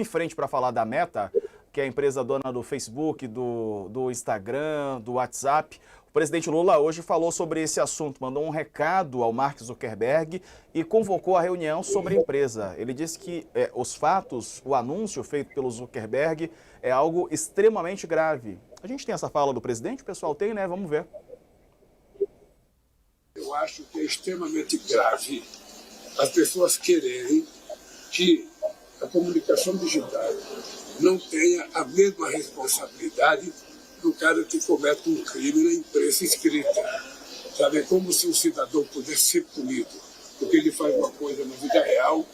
Em frente para falar da Meta, que é a empresa dona do Facebook, do Instagram, do WhatsApp. O presidente Lula hoje falou sobre esse assunto, mandou um recado ao Mark Zuckerberg e convocou a reunião sobre a empresa. Ele disse que os fatos, o anúncio feito pelo Zuckerberg é algo extremamente grave. A gente tem essa fala do presidente? O pessoal tem, né? Vamos ver. Eu acho que é extremamente grave as pessoas quererem que a comunicação digital não tenha a mesma responsabilidade do cara que comete um crime na imprensa escrita. Sabe, é como se um cidadão pudesse ser punido porque ele faz uma coisa na vida real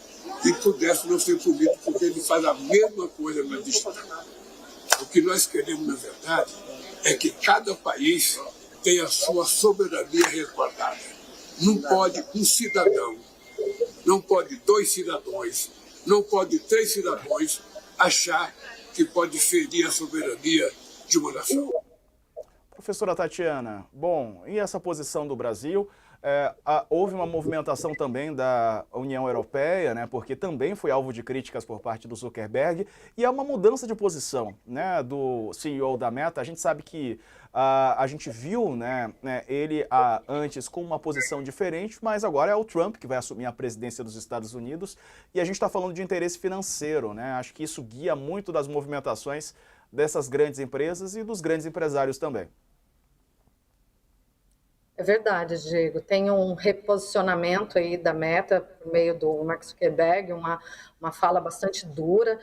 e pudesse não ser punido porque ele faz a mesma coisa na digital. O que nós queremos, na verdade, é que cada país tenha a sua soberania resguardada. Não pode um cidadão, não pode dois cidadãos, não pode três cidadãos achar que pode ferir a soberania de uma nação. Professora Tatiana, bom, e essa posição do Brasil? Houve uma movimentação também da União Europeia, né, porque também foi alvo de críticas por parte do Zuckerberg, e há uma mudança de posição, né, do CEO da Meta. A gente sabe que a gente viu, né, ele antes com uma posição diferente, mas agora é o Trump que vai assumir a presidência dos Estados Unidos, e a gente está falando de interesse financeiro, né? Acho que isso guia muito das movimentações dessas grandes empresas e dos grandes empresários também. É verdade, Diego. Tem um reposicionamento aí da Meta por meio do Mark Zuckerberg, uma fala bastante dura,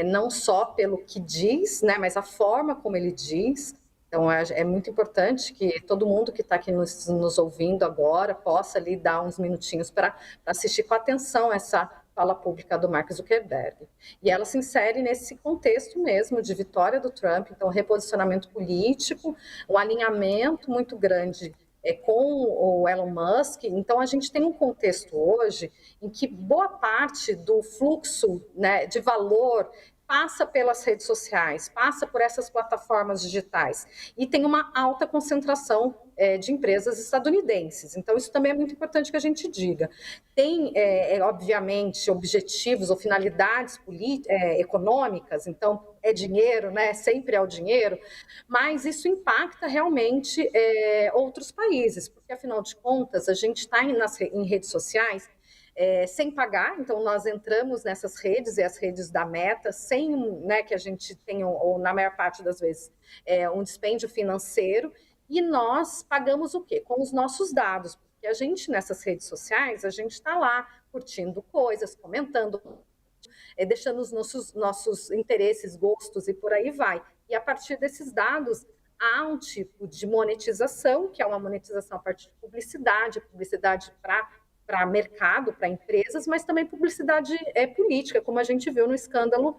não só pelo que diz, né, mas a forma como ele diz. Então, é muito importante que todo mundo que está aqui nos ouvindo agora possa ali dar uns minutinhos para assistir com atenção essa fala pública do Mark Zuckerberg. E ela se insere nesse contexto mesmo de vitória do Trump, então reposicionamento político, um alinhamento muito grande com o Elon Musk. Então, a gente tem um contexto hoje em que boa parte do fluxo, né, de valor passa pelas redes sociais, passa por essas plataformas digitais e tem uma alta concentração de empresas estadunidenses. Então, isso também é muito importante que a gente diga. Tem, obviamente, objetivos ou finalidades econômicas, então é dinheiro, né? Sempre é o dinheiro, mas isso impacta realmente outros países, porque, afinal de contas, a gente está em redes sociais sem pagar, então nós entramos nessas redes e as redes da Meta sem, né, que a gente tenha, ou na maior parte das vezes, um dispêndio financeiro, e nós pagamos o quê? Com os nossos dados, porque a gente nessas redes sociais, a gente está lá curtindo coisas, comentando, deixando os nossos interesses, gostos e por aí vai. E a partir desses dados, há um tipo de monetização, que é uma monetização a partir de publicidade para mercado, para empresas, mas também publicidade política, como a gente viu no escândalo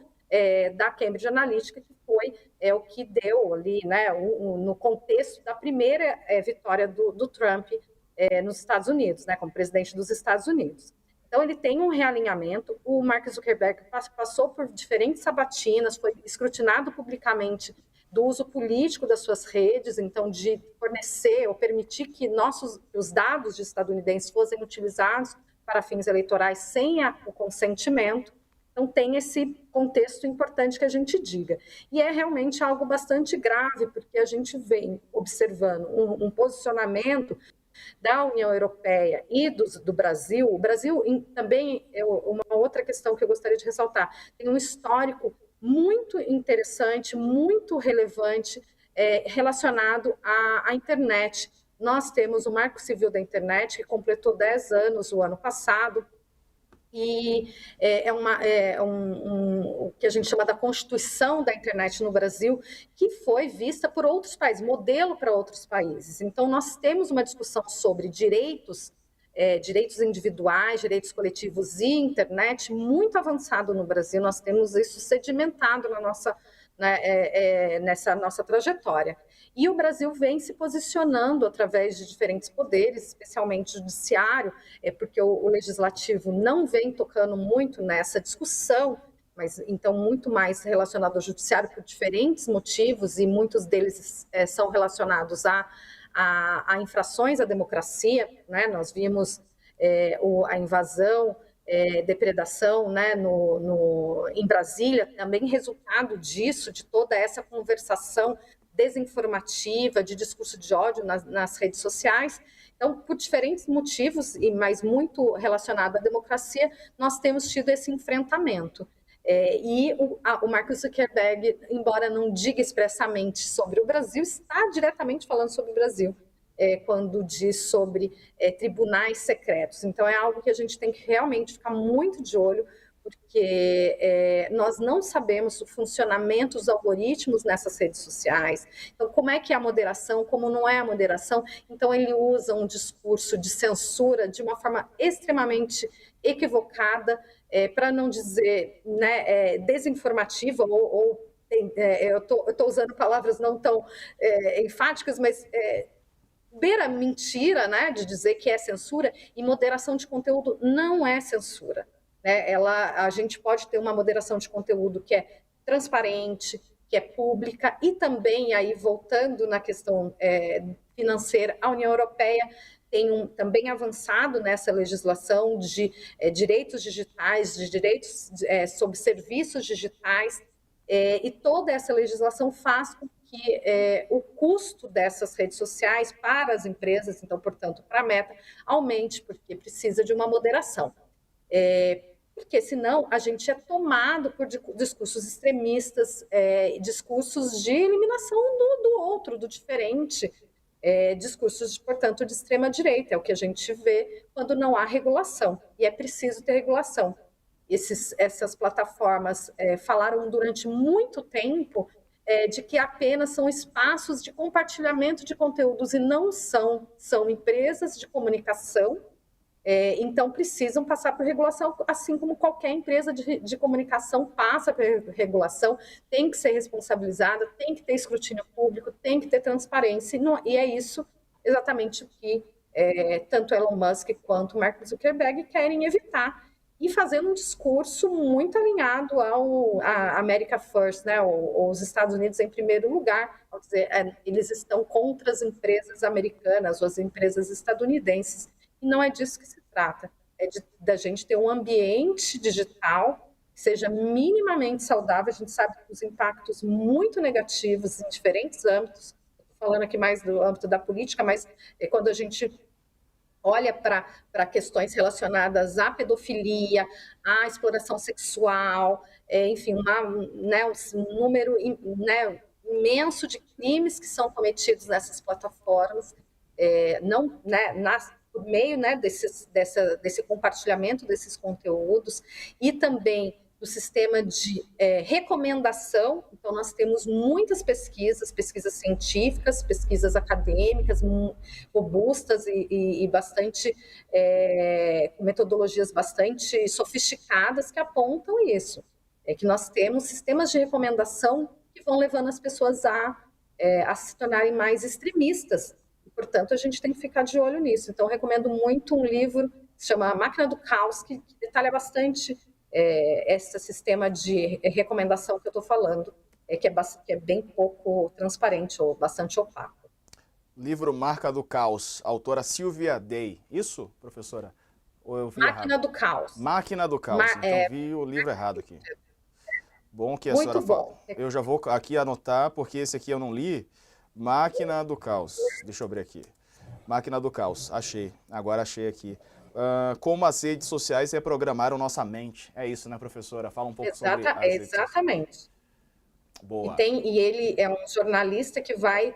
da Cambridge Analytica, que foi o que deu ali, né, no contexto da primeira vitória do Trump nos Estados Unidos, né, como presidente dos Estados Unidos. Então, ele tem um realinhamento. O Mark Zuckerberg passou por diferentes sabatinas, foi escrutinado publicamente do uso político das suas redes, então de fornecer ou permitir que os dados de estadunidenses fossem utilizados para fins eleitorais sem o consentimento. Então tem esse contexto importante que a gente diga. E é realmente algo bastante grave, porque a gente vem observando um posicionamento da União Europeia e do Brasil. O Brasil também, uma outra questão que eu gostaria de ressaltar, tem um histórico muito interessante, muito relevante, relacionado à internet. Nós temos o Marco Civil da Internet, que completou 10 anos o ano passado, e o que a gente chama da Constituição da Internet no Brasil, que foi vista por outros países, modelo para outros países. Então, nós temos uma discussão sobre direitos individuais, direitos coletivos e internet muito avançado no Brasil. Nós temos isso sedimentado nessa nossa trajetória. E o Brasil vem se posicionando através de diferentes poderes, especialmente o judiciário, porque o legislativo não vem tocando muito nessa discussão, mas então muito mais relacionado ao judiciário por diferentes motivos, e muitos deles são relacionados a infrações à democracia, né? Nós vimos a invasão depredação, né, em Brasília, também resultado disso, de toda essa conversação desinformativa, de discurso de ódio nas redes sociais. Então, por diferentes motivos, mas muito relacionado à democracia, nós temos tido esse enfrentamento. E o Mark Zuckerberg, embora não diga expressamente sobre o Brasil, está diretamente falando sobre o Brasil, quando diz sobre tribunais secretos. Então, é algo que a gente tem que realmente ficar muito de olho, porque nós não sabemos o funcionamento dos algoritmos nessas redes sociais. Então, como é que é a moderação, como não é a moderação. Então, ele usa um discurso de censura de uma forma extremamente equivocada, para não dizer, né, desinformativa, eu estou usando palavras não tão enfáticas, mas beira mentira, né, de dizer que é censura, e moderação de conteúdo não é censura. Né? A gente pode ter uma moderação de conteúdo que é transparente, que é pública, e também, aí voltando na questão financeira, a União Europeia tem também avançado nessa legislação de direitos digitais, de direitos sobre serviços digitais, e toda essa legislação faz com que o custo dessas redes sociais para as empresas, então, portanto, para a Meta, aumente, porque precisa de uma moderação. Porque senão a gente é tomado por discursos extremistas, discursos de eliminação do outro, do diferente, discursos, portanto, de extrema-direita. É o que a gente vê quando não há regulação, e é preciso ter regulação. Essas plataformas falaram durante muito tempo de que apenas são espaços de compartilhamento de conteúdos, e não são empresas de comunicação. Então, precisam passar por regulação, assim como qualquer empresa de comunicação passa por regulação, tem que ser responsabilizada, tem que ter escrutínio público, tem que ter transparência, e é isso exatamente o que tanto Elon Musk quanto Mark Zuckerberg querem evitar, e fazendo um discurso muito alinhado à America First, né, os Estados Unidos em primeiro lugar, ao dizer, eles estão contra as empresas americanas ou as empresas estadunidenses. E não é disso que se trata, da gente ter um ambiente digital que seja minimamente saudável. A gente sabe dos impactos muito negativos em diferentes âmbitos. Estou falando aqui mais do âmbito da política, mas quando a gente olha para questões relacionadas à pedofilia, à exploração sexual, enfim, um número imenso de crimes que são cometidos nessas plataformas, por meio desse compartilhamento desses conteúdos, e também do sistema de recomendação. Então, nós temos muitas pesquisas científicas, pesquisas acadêmicas robustas e bastante metodologias bastante sofisticadas que apontam isso, que nós temos sistemas de recomendação que vão levando as pessoas a se tornarem mais extremistas. Portanto, a gente tem que ficar de olho nisso. Então, recomendo muito um livro que se chama A Máquina do Caos, que detalha bastante esse sistema de recomendação que eu estou falando, que é bem pouco transparente ou bastante opaco. Livro Máquina do Caos, autora Sylvia Day. Isso, professora? Ou eu vi Máquina errado? do Caos. Máquina do Caos. Então, vi o livro errado aqui. Bom que a Muito senhora bom. fala. Eu já vou aqui anotar, porque esse aqui eu não li. Máquina do Caos. Deixa eu abrir aqui. Máquina do Caos. Achei. Agora achei aqui. Como as redes sociais reprogramaram nossa mente. É isso, né, professora? Fala um pouco sobre as redes sociais. Exatamente. Boa. E ele é um jornalista que vai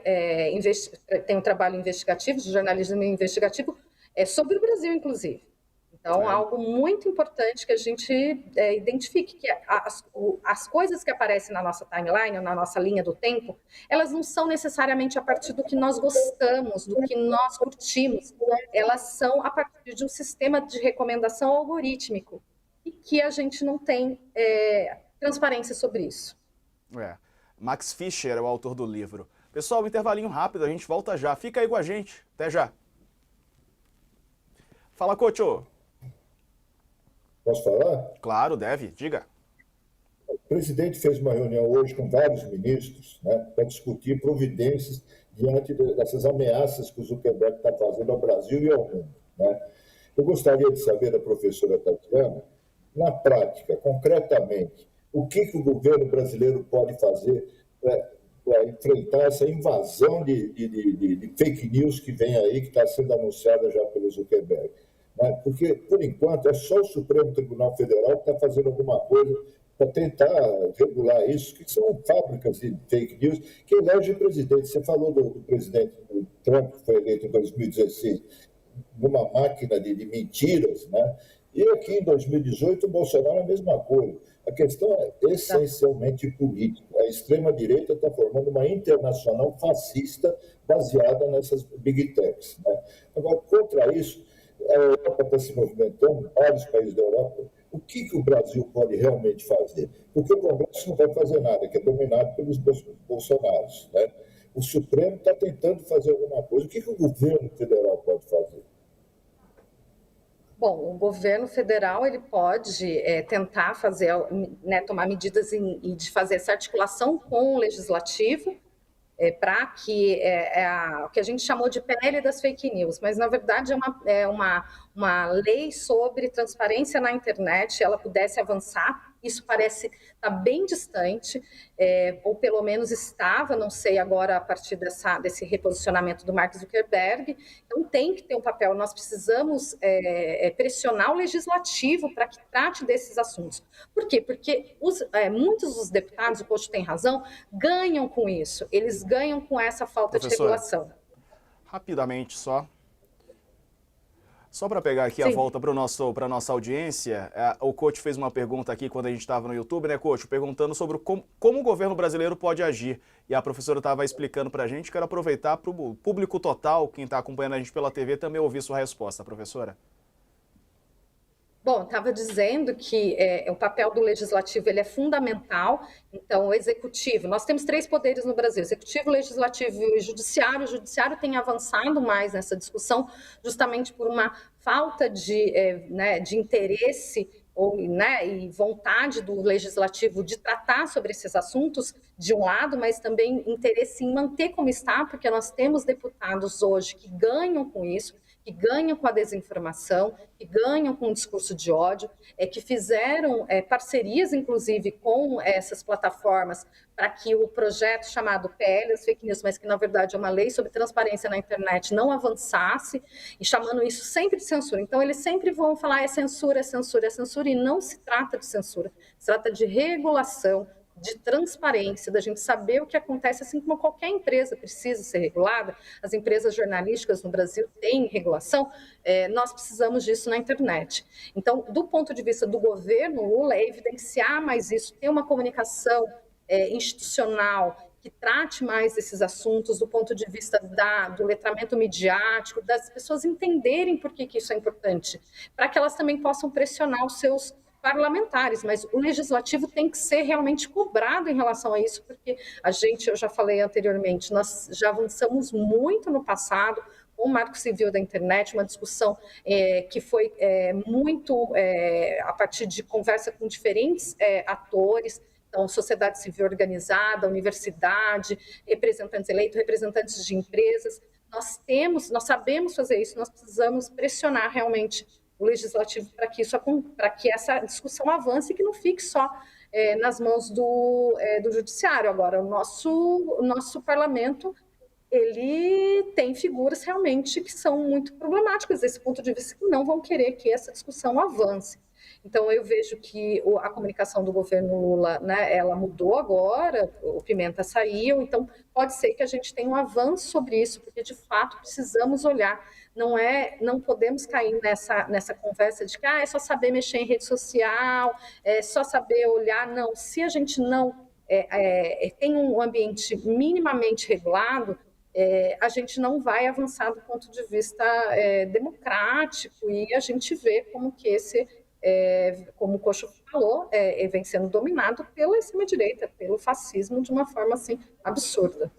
tem um trabalho investigativo, de jornalismo investigativo, sobre o Brasil, inclusive. Então, algo muito importante que a gente identifique, que as coisas que aparecem na nossa timeline, na nossa linha do tempo, elas não são necessariamente a partir do que nós gostamos, do que nós curtimos. Elas são a partir de um sistema de recomendação algorítmico, e que a gente não tem transparência sobre isso. Max Fischer é o autor do livro. Pessoal, um intervalinho rápido, a gente volta já. Fica aí com a gente. Até já. Fala, Cocho. Posso falar? Claro, deve. Diga. O presidente fez uma reunião hoje com vários ministros, né, para discutir providências diante dessas ameaças que o Zuckerberg está fazendo ao Brasil e ao mundo, né? Eu gostaria de saber da professora Tatiana, na prática, concretamente, o que o governo brasileiro pode fazer para enfrentar essa invasão de fake news que vem aí, que está sendo anunciada já pelo Zuckerberg. Porque, por enquanto, é só o Supremo Tribunal Federal que está fazendo alguma coisa para tentar regular isso, que são fábricas de fake news que elegem presidente. Você falou do presidente Trump, que foi eleito em 2016, numa máquina de mentiras, né? E aqui em 2018 o Bolsonaro é a mesma coisa. A questão é essencialmente política. A extrema-direita está formando uma internacional fascista baseada nessas big techs, né? Agora, contra isso, a Europa está se movimentando, vários países da Europa. O que o Brasil pode realmente fazer? Porque o Congresso não vai fazer nada, que é dominado pelos bolsonaros, né? O Supremo está tentando fazer alguma coisa. O que o governo federal pode fazer? Bom, o governo federal ele pode tentar fazer, né, tomar medidas e de fazer essa articulação com o legislativo para que o que a gente chamou de PL das fake news, mas na verdade é uma lei sobre transparência na internet, ela pudesse avançar. Isso parece estar bem distante, ou pelo menos estava, não sei agora a partir desse reposicionamento do Mark Zuckerberg. Então tem que ter um papel, nós precisamos pressionar o legislativo para que trate desses assuntos. Por quê? Porque muitos dos deputados, o Coach tem razão, ganham com isso, eles ganham com essa falta de regulação. Rapidamente só para pegar aqui a volta para a nossa audiência, o Coach fez uma pergunta aqui quando a gente estava no YouTube, né, Coach? Perguntando sobre como o governo brasileiro pode agir. E a professora estava explicando para a gente, quero aproveitar para o público total, quem está acompanhando a gente pela TV, também ouvir sua resposta, professora. Bom, estava dizendo que o papel do legislativo ele é fundamental. Então, o executivo, nós temos 3 poderes no Brasil, executivo, legislativo e judiciário. O judiciário tem avançado mais nessa discussão, justamente por uma falta de interesse e vontade do legislativo de tratar sobre esses assuntos, de um lado, mas também interesse em manter como está, porque nós temos deputados hoje que ganham com isso, que ganham com a desinformação, que ganham com o discurso de ódio, que fizeram parcerias, inclusive, com essas plataformas para que o projeto chamado PL, as fake news, mas que na verdade é uma lei sobre transparência na internet, não avançasse, e chamando isso sempre de censura. Então, eles sempre vão falar é censura, é censura, é censura, e não se trata de censura, se trata de regulação, de transparência, da gente saber o que acontece, assim como qualquer empresa precisa ser regulada, as empresas jornalísticas no Brasil têm regulação, nós precisamos disso na internet. Então, do ponto de vista do governo Lula, é evidenciar mais isso, ter uma comunicação institucional que trate mais desses assuntos do ponto de vista do letramento midiático, das pessoas entenderem por que isso é importante, para que elas também possam pressionar os seus parlamentares, mas o legislativo tem que ser realmente cobrado em relação a isso, porque eu já falei anteriormente, nós já avançamos muito no passado com o Marco Civil da Internet, uma discussão que foi muito a partir de conversa com diferentes atores, então, sociedade civil organizada, universidade, representantes eleitos, representantes de empresas. Nós sabemos fazer isso, nós precisamos pressionar realmente o legislativo para que essa discussão avance e que não fique só nas mãos do judiciário. Agora, o nosso parlamento, ele tem figuras realmente que são muito problemáticas desse ponto de vista, que não vão querer que essa discussão avance. Então, eu vejo que a comunicação do governo Lula, né, ela mudou agora, o Pimenta saiu, então pode ser que a gente tenha um avanço sobre isso, porque de fato precisamos olhar. Não podemos cair nessa conversa de que é só saber mexer em rede social, é só saber olhar. Não, se a gente não tem um ambiente minimamente regulado, a gente não vai avançar do ponto de vista democrático, e a gente vê como que como o Cocho falou, vem sendo dominado pela extrema-direita, pelo fascismo, de uma forma assim absurda.